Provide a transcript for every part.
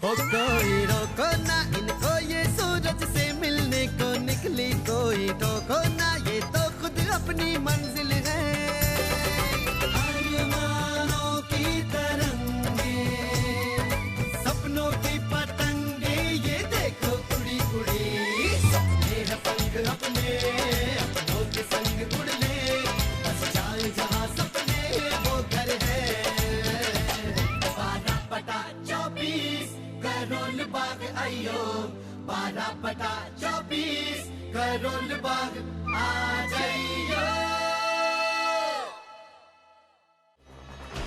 हो कोई रोको ना इनको, ये सूरज से मिलने को निकली, कोई टोको ना, ये तो खुद अपनी मंजिल है। अरमानों की तरंगे, सपनों की पतंगे, ये देखो उड़ी उड़ी, सपने हैं पंख अपने, अपनों के संग उड़ ले, बस जाए जहां सपने वो घर है। 12/24 करोल बाग आइयो, 12/24 करोल बाग आ जाइयो।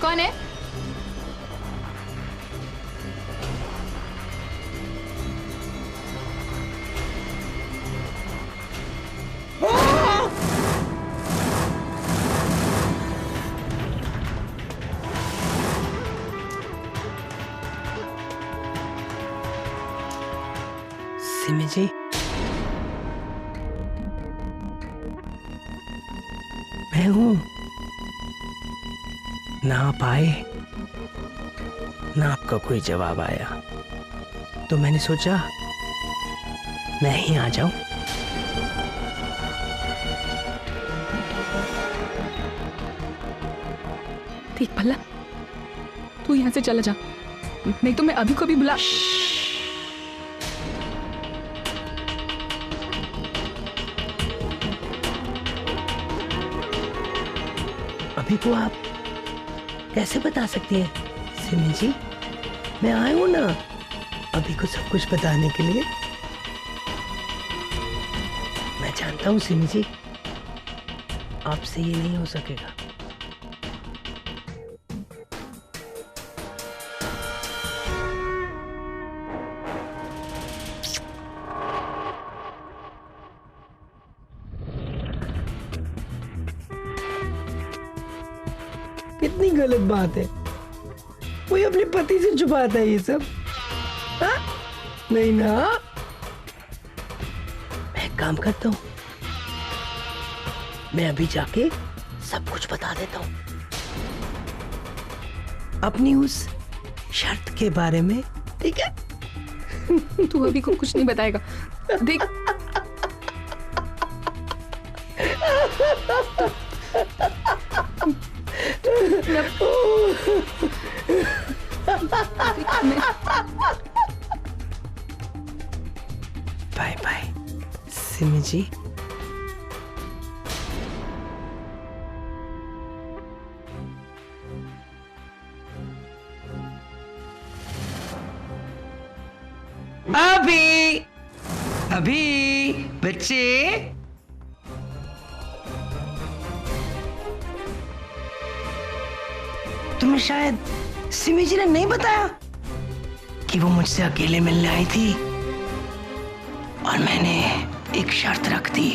कौन है? सिमी जी, मैं हूं। ना आप आए, ना आपका कोई जवाब आया, तो मैंने सोचा मैं ही आ जाऊं। ठीक भला, तू यहाँ से चला जा, नहीं तो मैं अभी को भी बुला। अभी को आप कैसे बता सकती हैं सिमी जी? मैं आया हूं ना अभी को सब कुछ बताने के लिए। मैं जानता हूं सिमी जी, आपसे ये नहीं हो सकेगा। कितनी गलत बात है, कोई अपने पति से छुपाता है ये सब? हा? नहीं ना। मैं एक काम करता हूं, मैं अभी जाके सब कुछ बता देता हूं, अपनी उस शर्त के बारे में, ठीक है? तू अभी को कुछ नहीं बताएगा, देख। बाय बाय सिमी जी। अभी अभी बच्चे, तुम्हें शायद सिमी जी ने नहीं बताया कि वो मुझसे अकेले मिलने आई थी और मैंने एक शर्त रख दी।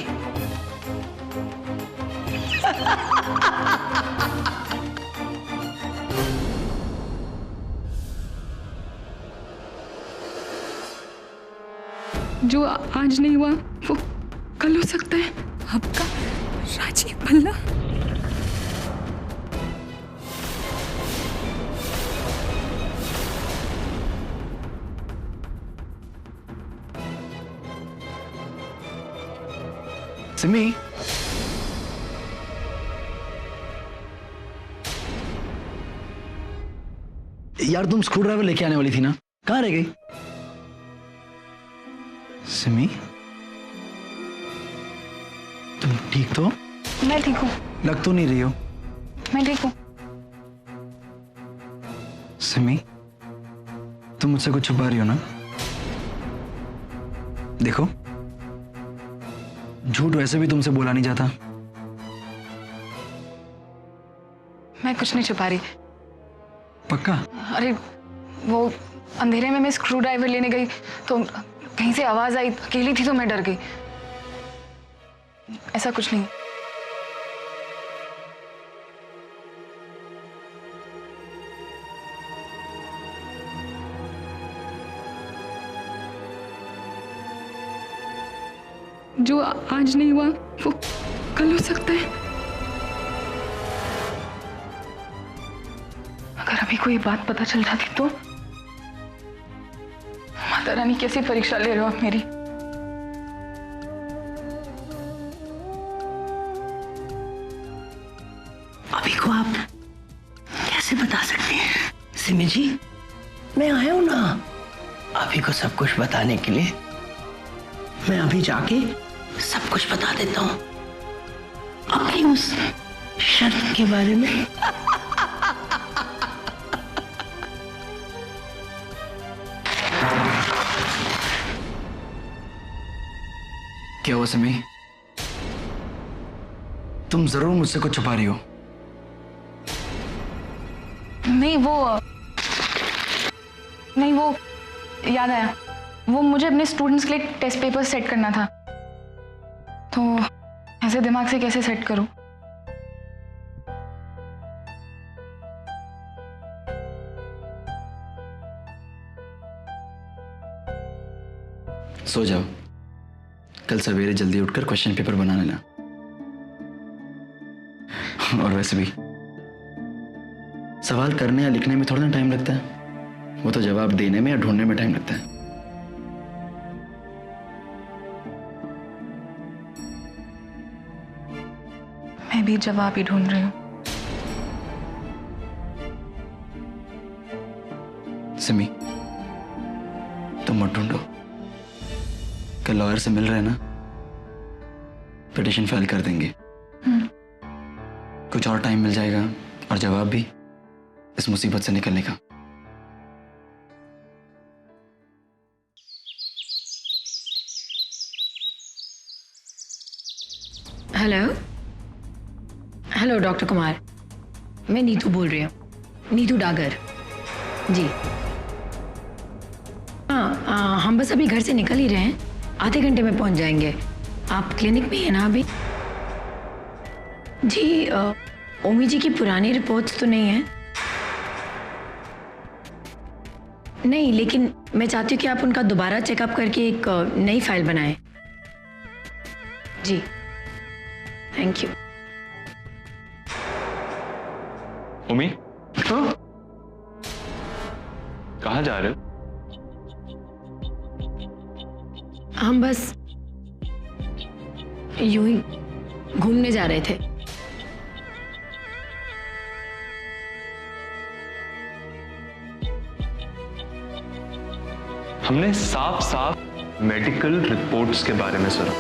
जो आज नहीं हुआ वो कल हो सकता है। आपका राजीव भल्ला। सिमी, यार तुम स्क्रू ड्राइवर लेके आने वाली थी ना, कहाँ रह गई? सिमी, तुम ठीक तो? मैं ठीक हूँ। लग तो नहीं रही हो। मैं ठीक हूँ। सिमी, तुम मुझसे कुछ छुपा रही हो ना? देखो, झूठ वैसे भी तुमसे बोला नहीं जाता। मैं कुछ नहीं छुपा रही। पक्का? अरे वो अंधेरे में मैं स्क्रू ड्राइवर लेने गई तो कहीं से आवाज आई, अकेली थी तो मैं डर गई। ऐसा कुछ नहीं। जो आज नहीं हुआ वो कल हो सकता है। अगर अभी कोई बात पता चल जाती पता नहीं कैसी परीक्षा ले रहे हो आप मेरी। अभी को आप कैसे बता सकते हैं? सिमी जी, मैं आया हूं ना अभी को सब कुछ बताने के लिए। मैं अभी जाके सब कुछ बता देता हूं अपनी उस शर्त के बारे में। क्या हुआ सिमी? तुम जरूर मुझसे कुछ छुपा रही हो। नहीं वो याद आया, वो मुझे अपने स्टूडेंट्स के लिए टेस्ट पेपर सेट करना था, तो ऐसे दिमाग से कैसे सेट करूं? सो जाओ, कल सवेरे जल्दी उठकर क्वेश्चन पेपर बना लेना। और वैसे भी सवाल करने या लिखने में थोड़ा ना टाइम लगता है, वो तो जवाब देने में या ढूंढने में टाइम लगता है। मैं भी जवाब ही ढूंढ रही हूँ। सिमी, तुम मत ढूंढो, कल लॉयर से मिल रहे हैं ना, पिटीशन फाइल कर देंगे। कुछ और टाइम मिल जाएगा और जवाब भी इस मुसीबत से निकलने का। हेलो डॉक्टर कुमार, मैं नीतू बोल रही हूँ, नीतू डागर जी। हाँ, हम बस अभी घर से निकल ही रहे हैं, आधे घंटे में पहुंच जाएंगे। आप क्लिनिक में हैं ना अभी? जी, ओमी जी की पुरानी रिपोर्ट्स तो नहीं है? नहीं, लेकिन मैं चाहती हूँ कि आप उनका दोबारा चेकअप करके एक नई फाइल बनाएं। जी, थैंक यू। ओमी, कहाँ जा रहे हो? हम बस यूं ही घूमने जा रहे थे। हमने साफ साफ मेडिकल रिपोर्ट्स के बारे में सुना।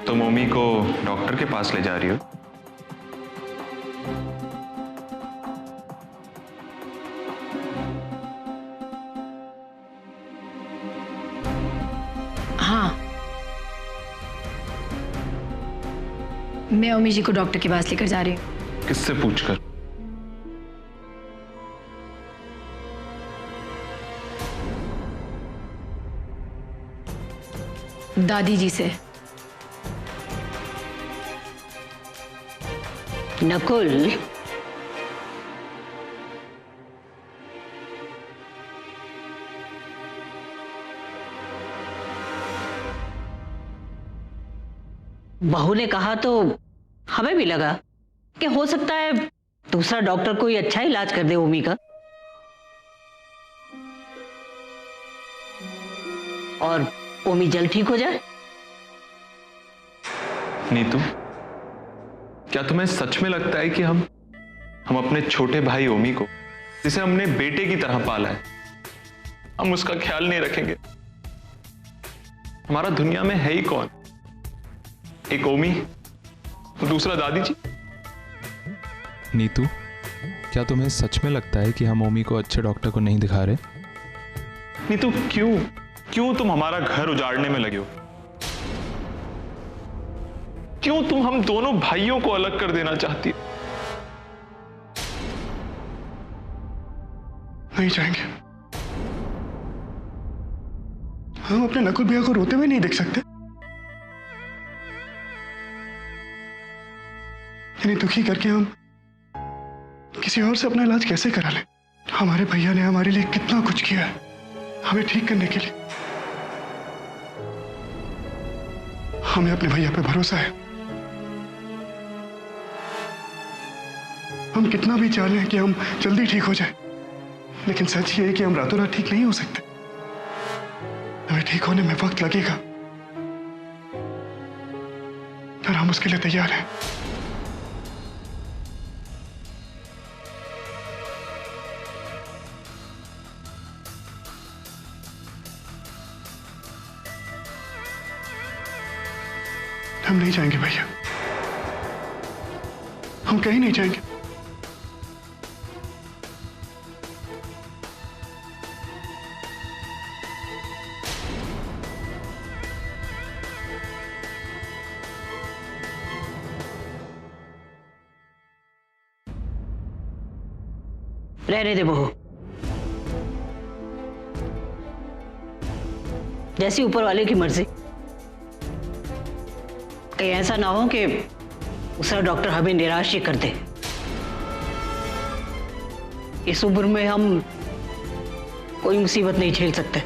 तुम ओमी को डॉक्टर के पास ले जा रही हो? हाँ, मैं ओमी जी को डॉक्टर के पास लेकर जा रही हूँ। किससे पूछकर? दादी जी से। नकुल, बहू ने कहा तो हमें भी लगा कि हो सकता है दूसरा डॉक्टर कोई अच्छा इलाज कर दे ओमी का, और ओमी जल्द ठीक हो जाए। नीतू, क्या तुम्हें सच में लगता है कि हम अपने छोटे भाई ओमी को, जिसे हमने बेटे की तरह पाला है, हम उसका ख्याल नहीं रखेंगे? हमारा दुनिया में है ही कौन? एक ओमी, दूसरा दादी जी। नीतू, क्या तुम्हें सच में लगता है कि हम ओमी को अच्छे डॉक्टर को नहीं दिखा रहे? नीतू, क्यों तुम हमारा घर उजाड़ने में लगे हो? क्यों तुम हम दोनों भाइयों को अलग कर देना चाहती हो? नहीं जाएंगे। हम अपने नकुल भैया को रोते हुए नहीं देख सकते। इन्हें दुखी करके हम किसी और से अपना इलाज कैसे करा लें? हमारे भैया ने हमारे लिए कितना कुछ किया है हमें ठीक करने के लिए। हमें अपने भैया पे भरोसा है। हम कितना भी चाह लें कि हम जल्दी ठीक हो जाए, लेकिन सच ये है कि हम रातों रात ठीक नहीं हो सकते। हमें ठीक होने में वक्त लगेगा और हम उसके लिए तैयार हैं। हम नहीं जाएंगे भैया, हम कहीं नहीं जाएंगे। रहने दे बहू, जैसी ऊपर वाले की मर्जी। कहीं ऐसा ना हो कि दूसरा डॉक्टर हमें निराश ही कर दे। इस उम्र में हम कोई मुसीबत नहीं झेल सकते।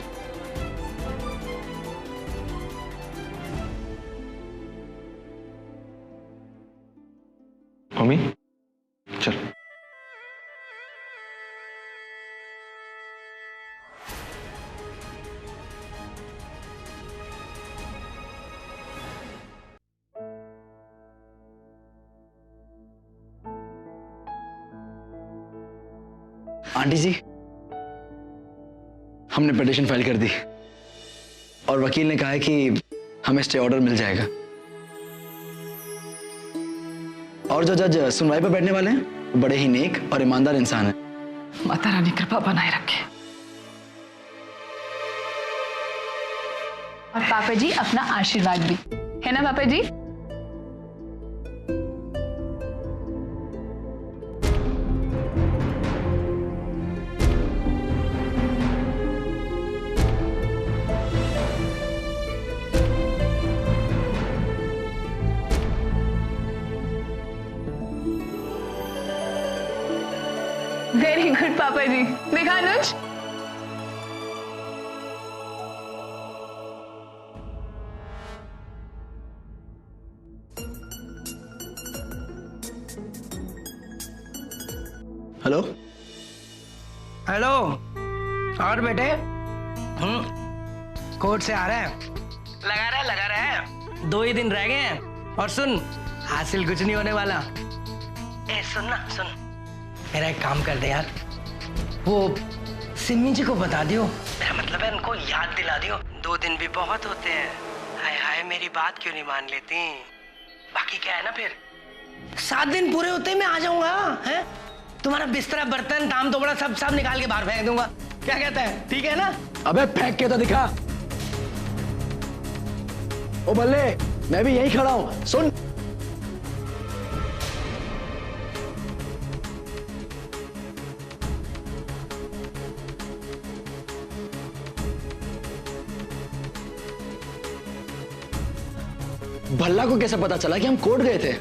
मम्मी चल। आंटी जी, हमने पिटीशन फाइल कर दी और वकील ने कहा है कि हमें स्टे ऑर्डर मिल जाएगा। और जो जज सुनवाई पर बैठने वाले हैं वो बड़े ही नेक और ईमानदार इंसान हैं। माता रानी कृपा बनाए रखे। और पापा जी अपना आशीर्वाद भी, है ना पापा जी? वेरी गुड पापा जी। देखा अनुज? Hello hello. और बेटे कोर्ट से आ रहे हैं? लगा रहे हैं। 2 ही दिन रह गए हैं। और सुन, हासिल कुछ नहीं होने वाला। ए सुन ना, सुन, मेरा एक काम कर दे यार, वो सिमी जी को बता दियो, मेरा मतलब है उनको याद दिला दियो। 2 दिन भी बहुत होते हैं। हाय हाय, मेरी बात क्यों नहीं मान लेती? बाकी क्या है ना, फिर 7 दिन पूरे होते ही मैं आ जाऊंगा। है तुम्हारा बिस्तरा, बर्तन, ताम तोबड़ा सब निकाल के बाहर फेंक दूंगा। क्या कहता है? ठीक है ना? अबे फेंक के तो दिखा। ओ बल्ले, मैं भी यही खड़ा हूं, सुन। भल्ला को कैसे पता चला कि हम कोर्ट गए थे?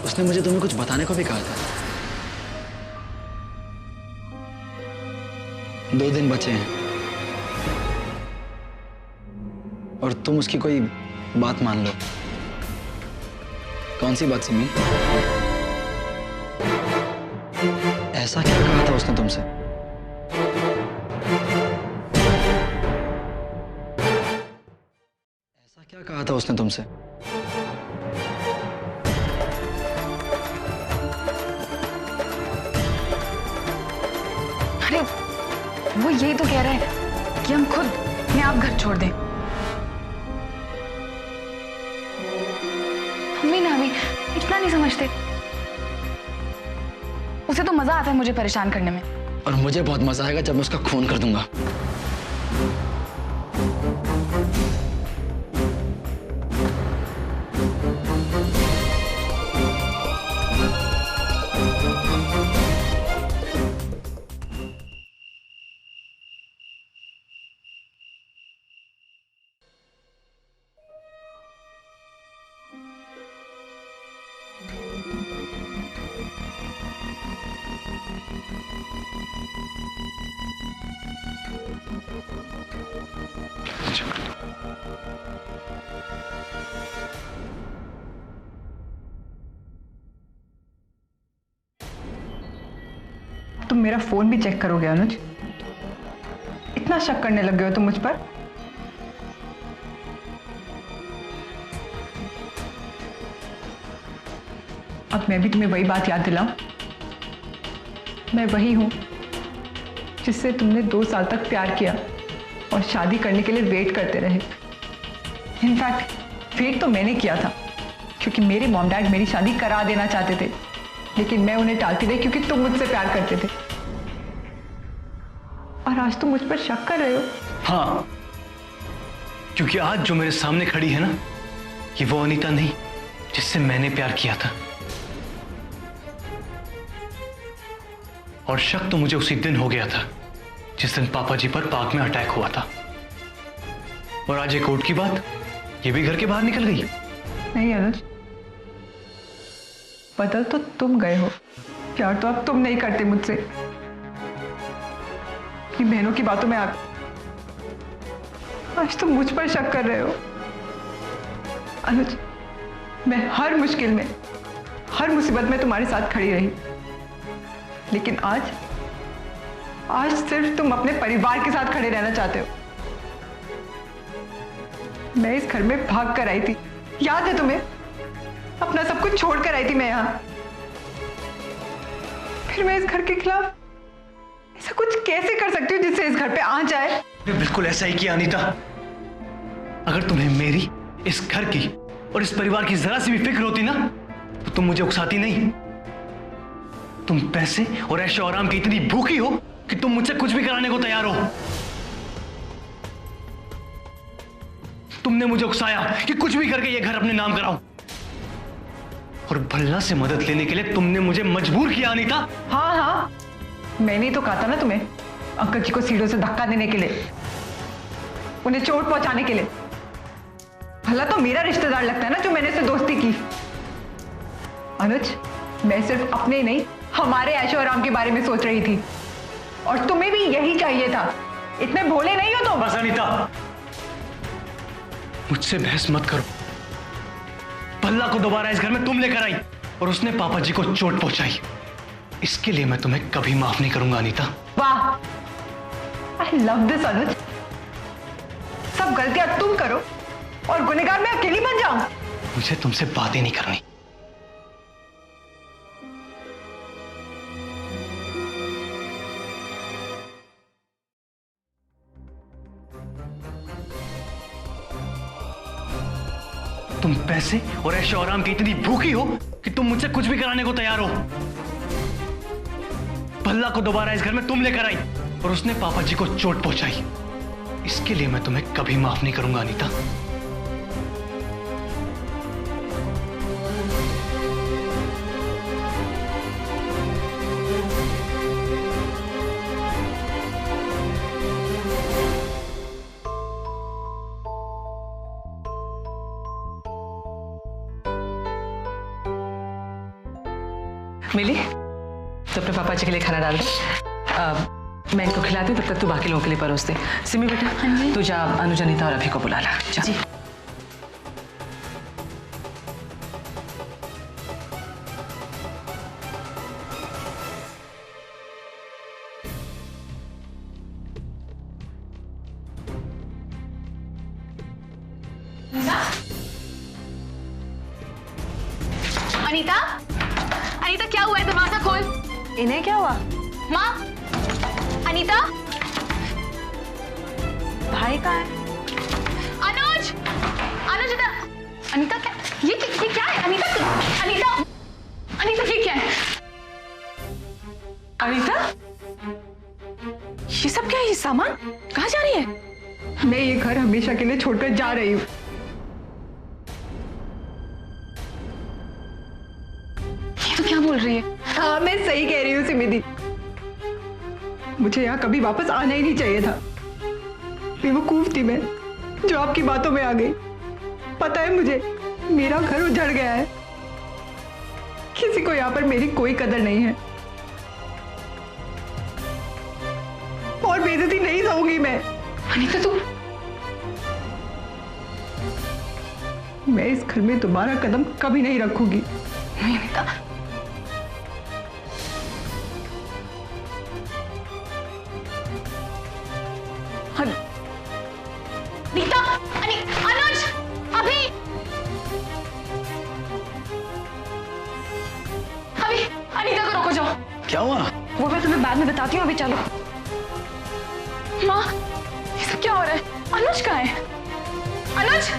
उसने मुझे तुम्हें कुछ बताने को भी कहा था। 2 दिन बचे हैं और तुम उसकी कोई बात मान लो। कौन सी बात सिमी? ऐसा क्या कहा था उसने तुमसे? ऐसा क्या कहा था उसने तुमसे? अरे वो यही तो कह रहा है कि हम खुद अपने आप घर छोड़ दें। मम्मी ना भी इतना नहीं समझते। उसे तो मजा आता है मुझे परेशान करने में। और मुझे बहुत मजा आएगा जब मैं उसका खून कर दूंगा। तुम मेरा फोन भी चेक करोगे अनुज? इतना शक करने लग गए हो तुम मुझ पर? अब मैं भी तुम्हें वही बात याद दिलाऊं, मैं वही हूं जिससे तुमने 2 साल तक प्यार किया और शादी करने के लिए वेट करते रहे। इनफैक्ट वेट तो मैंने किया था क्योंकि मेरे मॉम डैड मेरी शादी करा देना चाहते थे, लेकिन मैं उन्हें टालती रही क्योंकि तुम मुझसे प्यार करते थे। और आज तुम मुझ पर शक कर रहे हो? हाँ, क्योंकि आज जो मेरे सामने खड़ी है ना, ये वो अनीता नहीं जिससे मैंने प्यार किया था। और शक तो मुझे उसी दिन हो गया था जिस दिन पापा जी पर पार्क में अटैक हुआ था। और आज ये कोर्ट की बात, ये भी घर के बाहर निकल गई। नहीं अनुज, बदल तो तुम गए हो, प्यार तो अब तुम नहीं करते मुझसे। अपनी बहनों की बातों में आज तुम मुझ पर शक कर रहे हो। अनुज, मैं हर मुश्किल में, हर मुसीबत में तुम्हारे साथ खड़ी रही, लेकिन आज सिर्फ तुम अपने परिवार के साथ खड़े रहना चाहते हो। मैं इस घर में भाग कर आई थी, याद है तुम्हें? अपना सब कुछ छोड़ कर आई थी मैं यहां। फिर मैं इस घर के खिलाफ ऐसा कुछ कैसे कर सकती हूँ जिससे इस घर पे आंच आए? बिल्कुल ऐसा ही किया अनीता। अगर तुम्हें मेरी, इस घर की और इस परिवार की जरा सी भी फिक्र होती ना, तो तुम मुझे उकसाती नहीं। तुम पैसे और ऐशो आराम की इतनी भूखी हो कि तुम मुझसे कुछ भी कराने को तैयार हो। तुमने मुझे उकसाया कि कुछ भी करके ये घर अपने नाम कराओ, और भल्ला से मदद लेने के लिए तुमने मुझे मजबूर किया अनीता। हाँ, मैंने ही तो कहा था ना तुम्हें, अंकल जी को सीढ़ियों से धक्का देने के लिए, उन्हें चोट पहुंचाने के लिए। भला तो मेरा रिश्तेदार लगता है ना जो मैंने उससे दोस्ती की। अनुज, मैं सिर्फ अपने नहीं, हमारे ऐशो आराम के बारे में सोच रही थी, और तुम्हें भी यही चाहिए था। इतने भोले नहीं हो तुम। बस अनीता, मुझसे बहस मत करो। भल्ला को दोबारा इस घर में तुम लेकर आई और उसने पापा जी को चोट पहुंचाई। इसके लिए मैं तुम्हें कभी माफ नहीं करूंगा अनीता। वाह, आई लव दिस अनुज। सब गलतियां तुम करो और गुनहगार मैं अकेली बन जाऊं। मुझे तुमसे बातें नहीं करनी। तुम पैसे और ऐशो आराम की इतनी भूखी हो कि तुम मुझसे कुछ भी कराने को तैयार हो। भल्ला को दोबारा इस घर में तुम लेकर आई और उसने पापा जी को चोट पहुंचाई। इसके लिए मैं तुम्हें कभी माफ नहीं करूंगा अनीता। मिली तो अपने पापा जी के लिए खाना डाल दे। मैं इनको खिलाती हूँ, तब तक तू बाकी लोगों के लिए परोस दे। सिमी बेटा, तू जा अनुज, अनीता और अभी को बुला ला। जा। अनीता, अनीता क्या हुआ है? दरवाजा खोल। इन्हें क्या हुआ? माँ, अनीता, भाई कहाँ है? अनुज, अनुज इधर। अनीता क्या? ये क्या है? अनीता, अनीता, अनीता ये क्या है? अनीता, ये सब क्या है? ये सामान कहाँ जा रही है? मैं ये घर हमेशा के लिए छोड़कर जा रही हूँ। तो क्या बोल रही है? हाँ, मैं सही कह रही हूँ सिमिदी। मुझे यहाँ कभी वापस आना ही नहीं चाहिए था। बेवकूफ थी मैं जो आपकी बातों में आ गई। पता है मुझे, मेरा घर उजड़ गया है। किसी को यहाँ पर मेरी कोई कदर नहीं है और बेइज्जती नहीं सहूंगी मैं। अनीता तू, मैं इस घर में दोबारा कदम कभी नहीं रखूंगी। नहीं अनीता, नीता, अनुज, अभी अनीता को रोको जाओ। क्या हुआ? वो मैं तुम्हें बाद में बताती हूँ, अभी चलो। माँ, ये सब क्या हो रहा है? अनुज कहाँ है? अनुज!